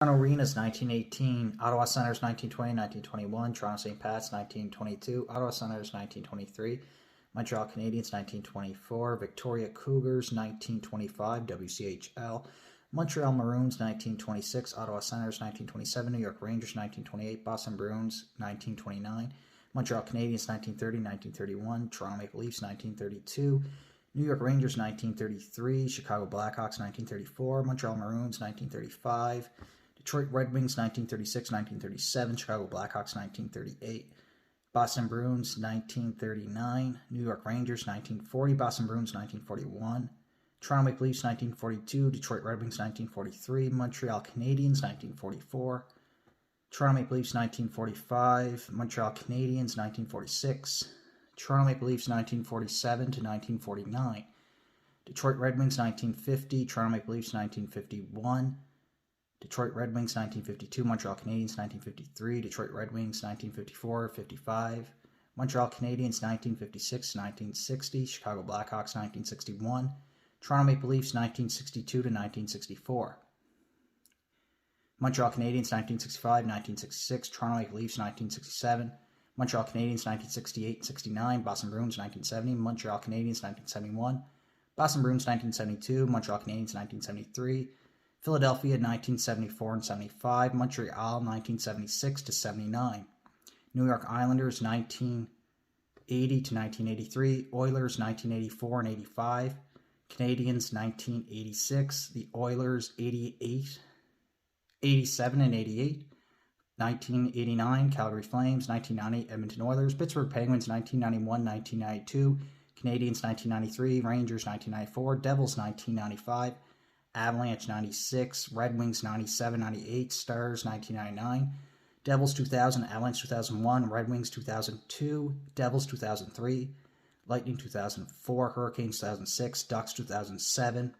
Toronto Arenas 1918, Ottawa Senators 1920, 1921, Toronto St. Pat's 1922, Ottawa Senators 1923, Montreal Canadiens 1924, Victoria Cougars 1925, WCHL, Montreal Maroons 1926, Ottawa Senators 1927, New York Rangers 1928, Boston Bruins 1929, Montreal Canadiens 1930, 1931, Toronto Maple Leafs 1932, New York Rangers 1933, Chicago Blackhawks 1934, Montreal Maroons 1935, Detroit Red Wings 1936, 1937, Chicago Blackhawks 1938, Boston Bruins 1939, New York Rangers 1940, Boston Bruins 1941, Toronto Maple Leafs 1942, Detroit Red Wings 1943, Montreal Canadiens 1944, Toronto Maple Leafs 1945, Montreal Canadiens 1946, Toronto Maple Leafs 1947 to 1949, Detroit Red Wings 1950, Toronto Maple Leafs 1951, Detroit Red Wings 1952, Montreal Canadiens 1953, Detroit Red Wings 1954-55, Montreal Canadiens 1956-1960, Chicago Blackhawks 1961, Toronto Maple Leafs 1962 to 1964, Montreal Canadiens 1965-1966, Toronto Maple Leafs 1967, Montreal Canadiens 1968-69, Boston Bruins 1970, Montreal Canadiens 1971, Boston Bruins 1972, Montreal Canadiens 1973, Philadelphia 1974 and 75, Montreal 1976 to 79, New York Islanders 1980 to 1983, Oilers 1984 and 85, Canadiens 1986, the Oilers 87 and 88, 1989, Calgary Flames, 1990, Edmonton Oilers, Pittsburgh Penguins 1991, 1992, Canadiens 1993, Rangers 1994, Devils 1995, Avalanche 96, Red Wings 97, 98, Stars 1999, Devils 2000, Avalanche 2001, Red Wings 2002, Devils 2003, Lightning 2004, Hurricanes 2006, Ducks 2007,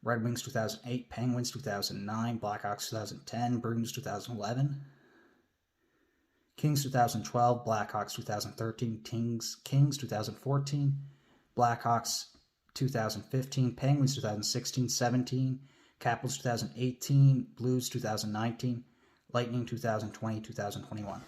Red Wings 2008, Penguins 2009, Blackhawks 2010, Bruins 2011, Kings 2012, Blackhawks 2013, Kings 2014, Blackhawks 2015, Penguins 2016-17, Capitals 2018, Blues 2019, Lightning 2020-2021.